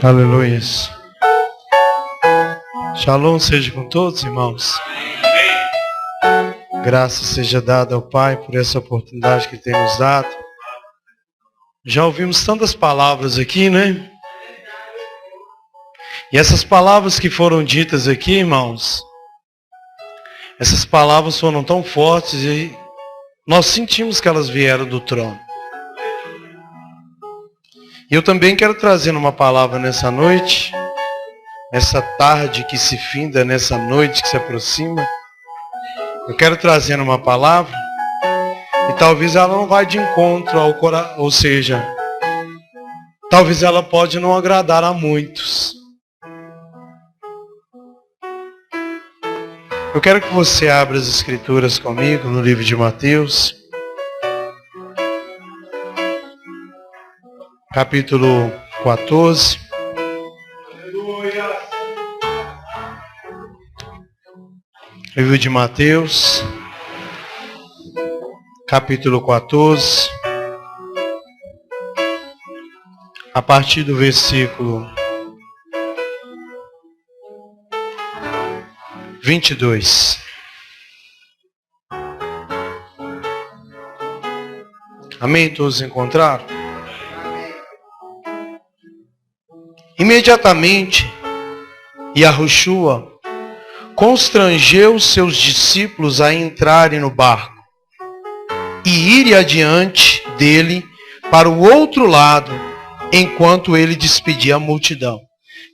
Aleluia. Shalom seja com todos, irmãos. Graça seja dada ao Pai por essa oportunidade que tem nos dado. Já ouvimos tantas palavras aqui, né? E essas palavras que foram ditas aqui, irmãos, essas palavras foram tão fortes e nós sentimos que elas vieram do trono. E eu também quero trazer uma palavra nessa noite, nessa tarde que se finda, nessa noite que se aproxima. Eu quero trazer uma palavra e talvez ela não vá de encontro ao coração, ou seja, talvez ela pode não agradar a muitos. Eu quero que você abra as escrituras comigo no livro de Mateus, capítulo 14. Livro de Mateus, capítulo 14, a partir do versículo 22. Amém? Todos encontraram? Imediatamente, Yahushua constrangeu seus discípulos a entrarem no barco e irem adiante dele para o outro lado, enquanto ele despedia a multidão.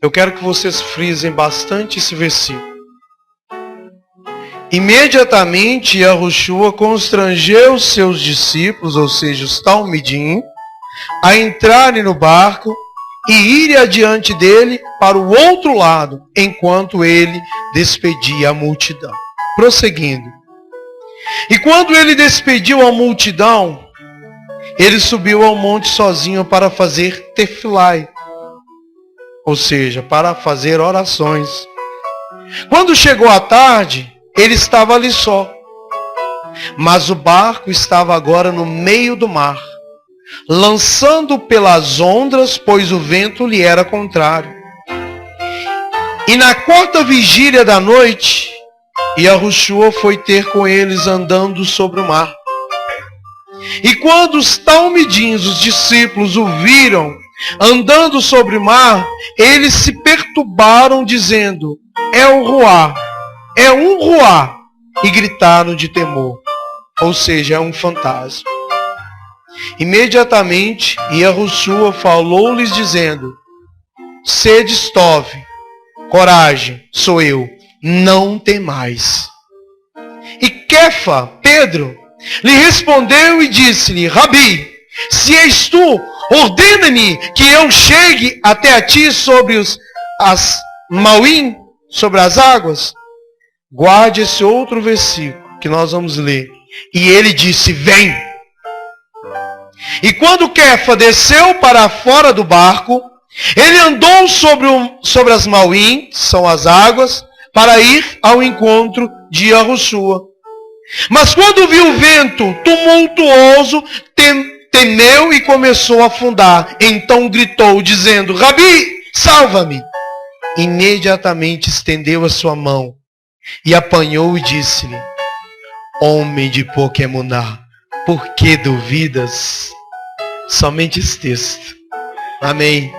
Eu quero que vocês frisem bastante esse versículo. Imediatamente, Yahushua constrangeu seus discípulos, ou seja, os talmidim, a entrarem no barco e irem adiante dele para o outro lado, enquanto ele despedia a multidão. Prosseguindo. E quando ele despediu a multidão, ele subiu ao monte sozinho para fazer tefilai, ou seja, para fazer orações. Quando chegou a tarde, ele estava ali só. Mas o barco estava agora no meio do mar, lançando pelas ondas, pois o vento lhe era contrário. E na quarta vigília da noite, Yahushua foi ter com eles andando sobre o mar. E quando os talmidins, os discípulos, o viram andando sobre o mar, eles se perturbaram, dizendo: é um ruá, e gritaram de temor. Ou seja, é um fantasma. Imediatamente, Yahushua falou-lhes dizendo: sedes tove, coragem, sou eu, não temais. E Kefa, Pedro, lhe respondeu e disse-lhe: Rabi, se és tu, ordena-me que eu chegue até a ti sobre as mauim, sobre as águas. Guarde esse outro versículo que nós vamos ler. E ele disse: vem. E quando Kefa desceu para fora do barco, ele andou sobre as mauim, são as águas, para ir ao encontro de Yahushua. Mas quando viu o vento tumultuoso, temeu e começou a afundar. Então gritou, dizendo: Rabi, salva-me. Imediatamente estendeu a sua mão e apanhou e disse-lhe: homem de pouca emuná, por que duvidas? Somente esse texto. Amém.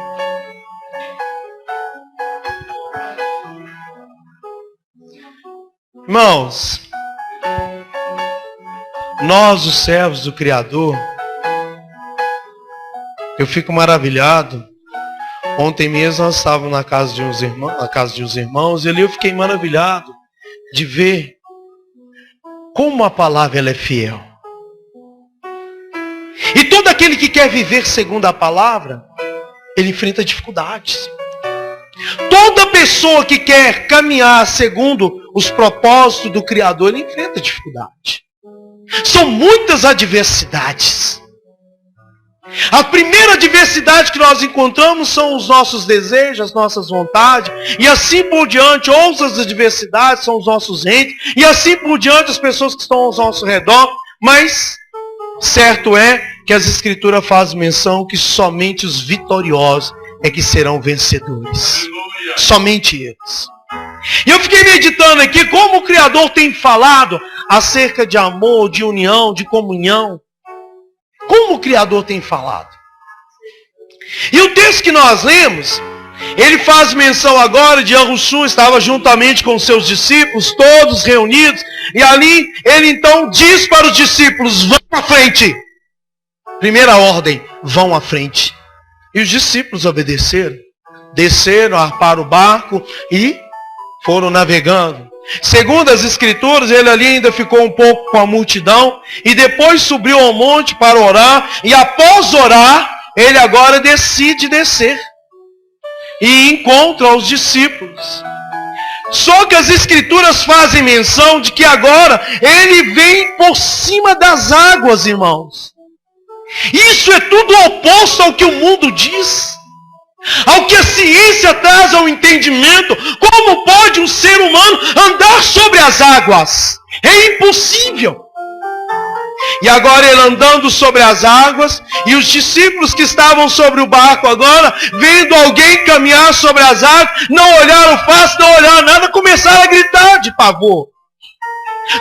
Irmãos, nós, os servos do Criador, eu fico maravilhado. Ontem mesmo nós estávamos na casa de uns irmãos, e ali eu fiquei maravilhado de ver como a palavra ela é fiel. E todo aquele que quer viver segundo a palavra, ele enfrenta dificuldades. Toda pessoa que quer caminhar segundo os propósitos do Criador, ele enfrenta dificuldade. São muitas adversidades. A primeira adversidade que nós encontramos são os nossos desejos, as nossas vontades, e assim por diante. Outras adversidades são os nossos entes, e assim por diante as pessoas que estão ao nosso redor. Mas certo é que as Escrituras fazem menção que somente os vitoriosos é que serão vencedores. Somente eles. E eu fiquei meditando aqui como o Criador tem falado acerca de amor, de união, de comunhão. Como o Criador tem falado. E o texto que nós lemos, ele faz menção agora de Yahushua estava juntamente com seus discípulos, todos reunidos, e ali ele então diz para os discípulos, vão à frente. Primeira ordem, vão à frente. E os discípulos obedeceram, desceram, arparam o barco e foram navegando. Segundo as escrituras, ele ali ainda ficou um pouco com a multidão, e depois subiu ao monte para orar, e após orar, ele agora decide descer. E encontra os discípulos. Só que as escrituras fazem menção de que agora ele vem por cima das águas, irmãos. Isso é tudo oposto ao que o mundo diz. Ao que a ciência traz ao entendimento. Como pode um ser humano andar sobre as águas? É impossível. E agora ele andando sobre as águas, e os discípulos que estavam sobre o barco agora, vendo alguém caminhar sobre as águas, não olharam face, não olharam nada, começaram a gritar de pavor.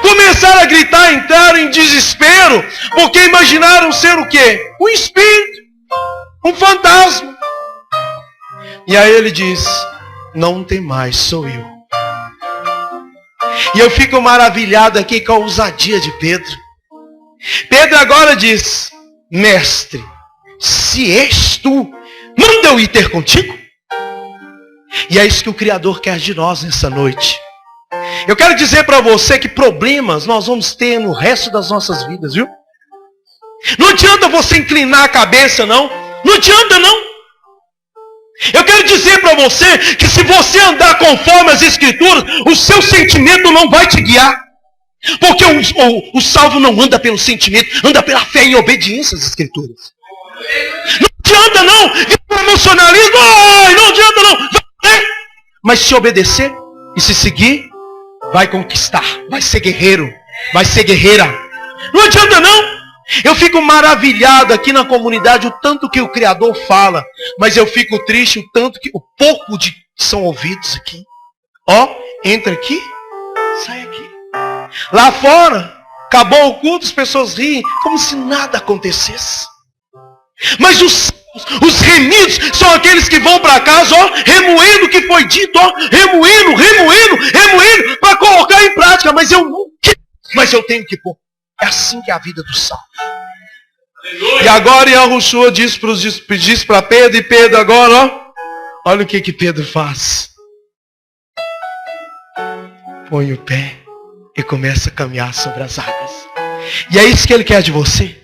Começaram a gritar, entraram em desespero, porque imaginaram ser o quê? Um espírito, um fantasma. E aí ele diz, não tem mais, sou eu. E eu fico maravilhado aqui com a ousadia de Pedro. Pedro agora diz, mestre, se és tu, manda eu ir ter contigo. E é isso que o Criador quer de nós nessa noite. Eu quero dizer para você que problemas nós vamos ter no resto das nossas vidas, viu? Não adianta você inclinar a cabeça, não. Não adianta, não. Eu quero dizer para você que se você andar conforme as Escrituras, o seu sentimento não vai te guiar. Porque o salvo não anda pelo sentimento, anda pela fé e obediência às Escrituras. Não adianta não, vir emocionalismo, não adianta não. Mas se obedecer e se seguir, vai conquistar, vai ser guerreiro, vai ser guerreira. Não adianta não. Eu fico maravilhado aqui na comunidade o tanto que o Criador fala, mas eu fico triste o tanto que o pouco de são ouvidos aqui. Ó, entra aqui, sai aqui. Lá fora, acabou o culto, as pessoas riem como se nada acontecesse. Mas os remidos são aqueles que vão para casa, ó, remoendo o que foi dito, ó, remoendo, para colocar em prática. Mas eu tenho que pôr. É assim que é a vida do salvo. E agora Yahushua diz para Pedro, e Pedro agora, ó, olha o que Pedro faz. Põe o pé e começa a caminhar sobre as águas. E é isso que ele quer de você.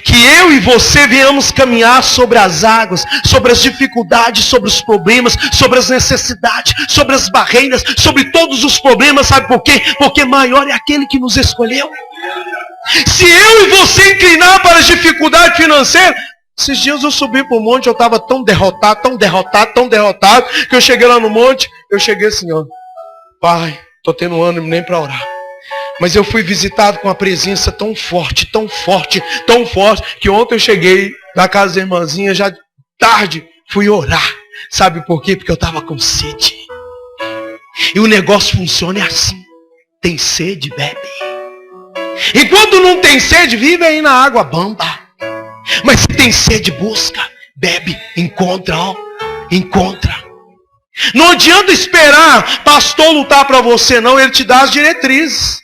Que eu e você venhamos caminhar sobre as águas, sobre as dificuldades, sobre os problemas, sobre as necessidades, sobre as barreiras, sobre todos os problemas. Sabe por quê? Porque maior é aquele que nos escolheu. Se eu e você inclinar para as dificuldades financeiras, esses dias eu subi para o monte, eu estava tão derrotado, que eu cheguei lá no monte, eu cheguei assim, ó, Pai, estou tendo ânimo nem para orar. Mas eu fui visitado com uma presença tão forte, que ontem eu cheguei na casa da irmãzinha, já tarde, fui orar. Sabe por quê? Porque eu estava com sede. E o negócio funciona é assim. Tem sede, bebe. Enquanto não tem sede, vive aí na água bamba. Mas se tem sede, busca, bebe, encontra, ó, encontra. Não adianta esperar pastor lutar para você, não. Ele te dá as diretrizes.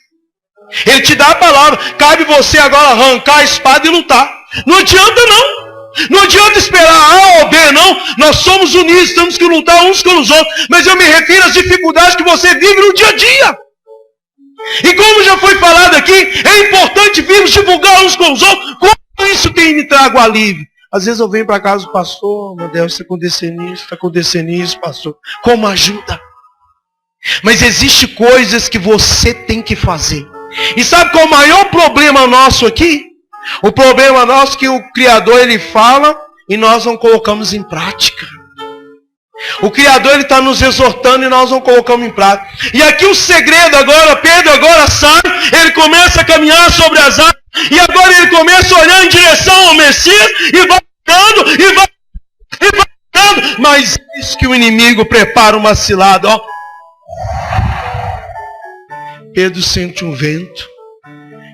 Ele te dá a palavra. Cabe você agora arrancar a espada e lutar. Não adianta não. Não adianta esperar A ou B, não. Nós somos unidos, temos que lutar uns com os outros. Mas eu me refiro às dificuldades que você vive no dia a dia. E como já foi falado aqui, é importante virmos divulgar uns com os outros. Como isso tem me trago alívio? Às vezes eu venho para casa do pastor, meu Deus, está acontecendo isso, pastor. Como ajuda? Mas existem coisas que você tem que fazer. E sabe qual é o maior problema nosso aqui? O problema nosso é que o Criador ele fala e nós não colocamos em prática. O Criador ele está nos exortando e nós não colocamos em prática. E aqui o segredo agora, Pedro agora sai, ele começa a caminhar sobre as águas. E agora ele começa a olhar em direção ao Messias e vai andando, e vai mas eis que o inimigo prepara uma cilada, ó. Pedro sente um vento,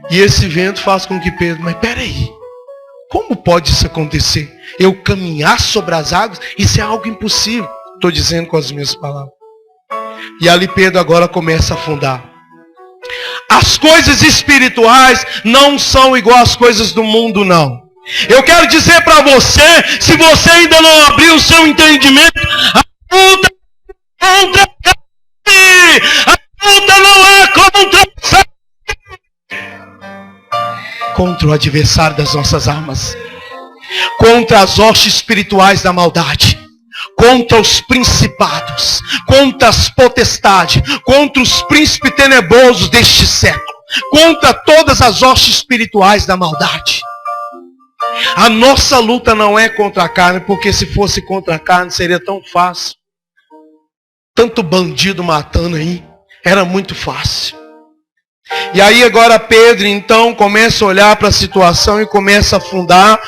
e esse vento faz com que Pedro, mas peraí, como pode isso acontecer? Eu caminhar sobre as águas? Isso é algo impossível. Estou dizendo com as minhas palavras. E ali Pedro agora começa a afundar. As coisas espirituais não são igual às coisas do mundo, não. Eu quero dizer para você, se você ainda não abriu o seu entendimento, a luta é contra a carne, a luta não é contra o adversário das nossas almas, contra as hostes espirituais da maldade, contra os principados, contra as potestades, contra os príncipes tenebrosos deste século, contra todas as hostes espirituais da maldade. A nossa luta não é contra a carne, porque se fosse contra a carne seria tão fácil. Tanto bandido matando aí, era muito fácil. E aí agora Pedro então começa a olhar para a situação e começa a afundar.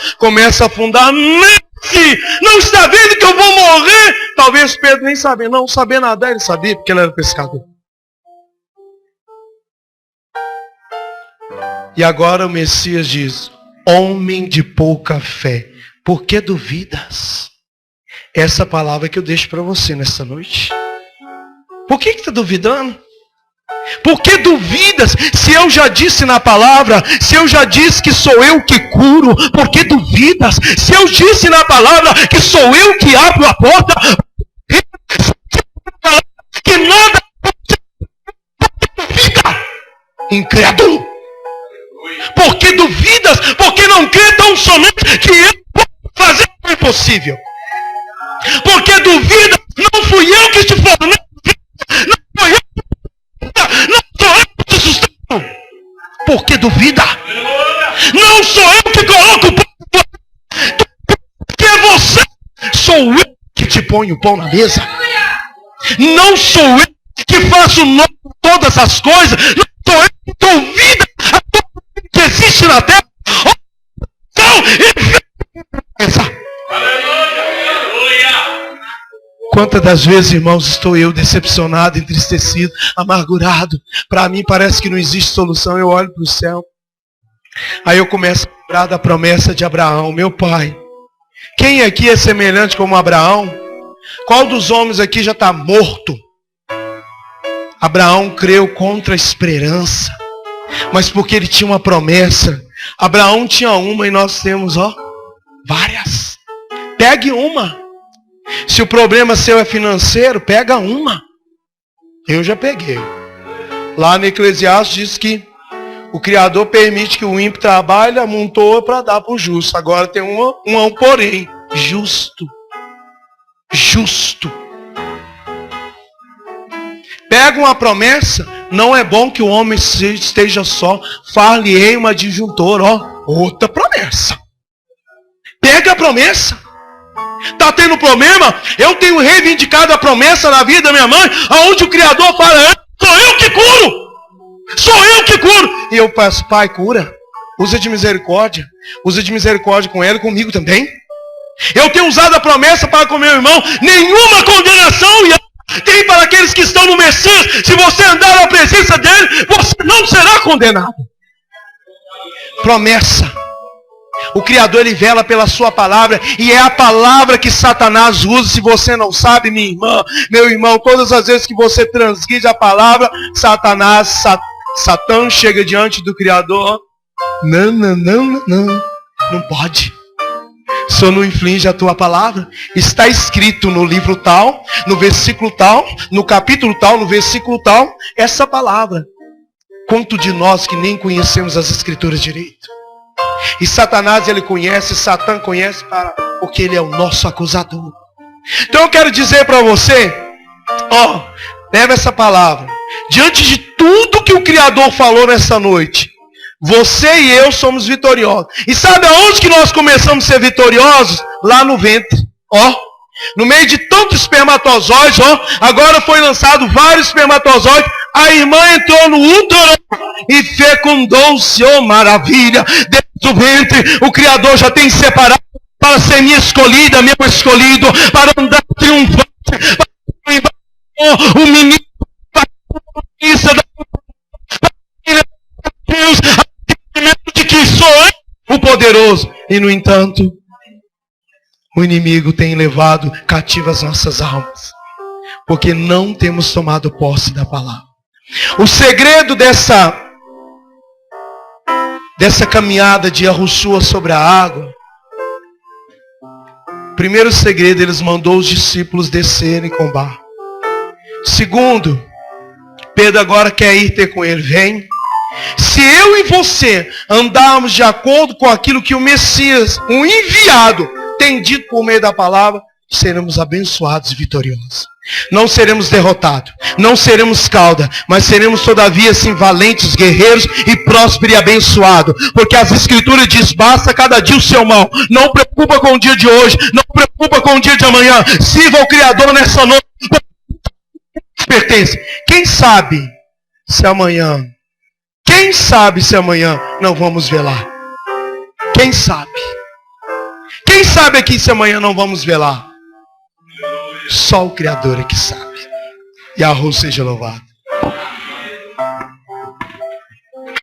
Não está vendo que eu vou morrer? Talvez Pedro nem sabia, não sabia nadar, ele sabia porque ele era pescador. E agora o Messias diz: homem de pouca fé, por que duvidas? Essa palavra que eu deixo para você nessa noite. Por que está duvidando? Por que duvidas? Se eu já disse na palavra, se eu já disse que sou eu que curo, por que duvidas? Se eu disse na palavra que sou eu que abro a porta, que nada duvida, incrédulo. Por que duvidas? Porque não crê tão somente que eu posso fazer o impossível. Porque duvida, não fui eu que te formei, não fui eu. Não sou eu que te sustento. Porque duvida. Não sou eu que coloco o pão. Porque é você. Sou eu que te ponho o pão na mesa. Não sou eu que faço todas as coisas. Não sou eu que dou vida a tudo que existe na terra. Quantas das vezes, irmãos, estou eu decepcionado, entristecido, amargurado. Para mim parece que não existe solução. Eu olho para o céu. Aí eu começo a lembrar da promessa de Abraão, meu pai. Quem aqui é semelhante como Abraão? Qual dos homens aqui já está morto? Abraão creu contra a esperança. Mas porque ele tinha uma promessa. Abraão tinha uma e nós temos, várias. Pegue uma. Se o problema seu é financeiro, pega uma. Eu já peguei. Lá no Eclesiastes diz que o Criador permite que o ímpio trabalhe, amontoa para dar para o justo. Agora tem um porém. Justo. Justo. Pega uma promessa. Não é bom que o homem esteja só. Far-lhe-ei uma adjuntora. Outra promessa. Pega a promessa. Está tendo problema? Eu tenho reivindicado a promessa na vida da minha mãe, aonde o Criador fala: sou eu que curo! Sou eu que curo! E eu peço: pai, cura. Usa de misericórdia. Usa de misericórdia com ela e comigo também. Eu tenho usado a promessa para com meu irmão. Nenhuma condenação tem para aqueles que estão no Messias. Se você andar na presença dele, você não será condenado. Promessa. O Criador, ele vela pela sua palavra. E é a palavra que Satanás usa. Se você não sabe, minha irmã, meu irmão, todas as vezes que você transgride a palavra, Satã chega diante do Criador. Não pode. Se eu não infringe a tua palavra, está escrito no livro tal, no versículo tal, no capítulo tal, no versículo tal, essa palavra. Quanto de nós que nem conhecemos as escrituras direito? E Satanás, ele conhece, Satã conhece, porque ele é o nosso acusador. Então eu quero dizer para você, leva essa palavra. Diante de tudo que o Criador falou nessa noite, você e eu somos vitoriosos. E sabe aonde que nós começamos a ser vitoriosos? Lá no ventre. No meio de tantos espermatozoides, agora foi lançado vários espermatozoides. A irmã entrou no útero e fecundou-se, maravilha. Dentro do ventre, o Criador já tem separado para ser minha escolhida, meu escolhido, para andar triunfante, para o menino, para a missa da Deus, de que sou eu o poderoso. E no entanto, o inimigo tem levado cativas nossas almas, porque não temos tomado posse da palavra. O segredo dessa caminhada de Yahushua sobre a água, primeiro segredo, eles mandou os discípulos descerem com barco. Segundo, Pedro agora quer ir ter com ele. Vem. Se eu e você andarmos de acordo com aquilo que o Messias, o enviado, tem dito por meio da palavra, seremos abençoados e vitoriosos. Não seremos derrotados, não seremos cauda, mas seremos todavia assim valentes, guerreiros e prósperos e abençoados. Porque as escrituras diz, basta cada dia o seu mal. Não preocupa com o dia de hoje, não preocupa com o dia de amanhã. Sirva ao Criador nessa noite. Pertence. Quem sabe se amanhã não vamos velar? Quem sabe? Quem sabe aqui se amanhã não vamos velar? Só o Criador é que sabe. Yahushua seja louvado.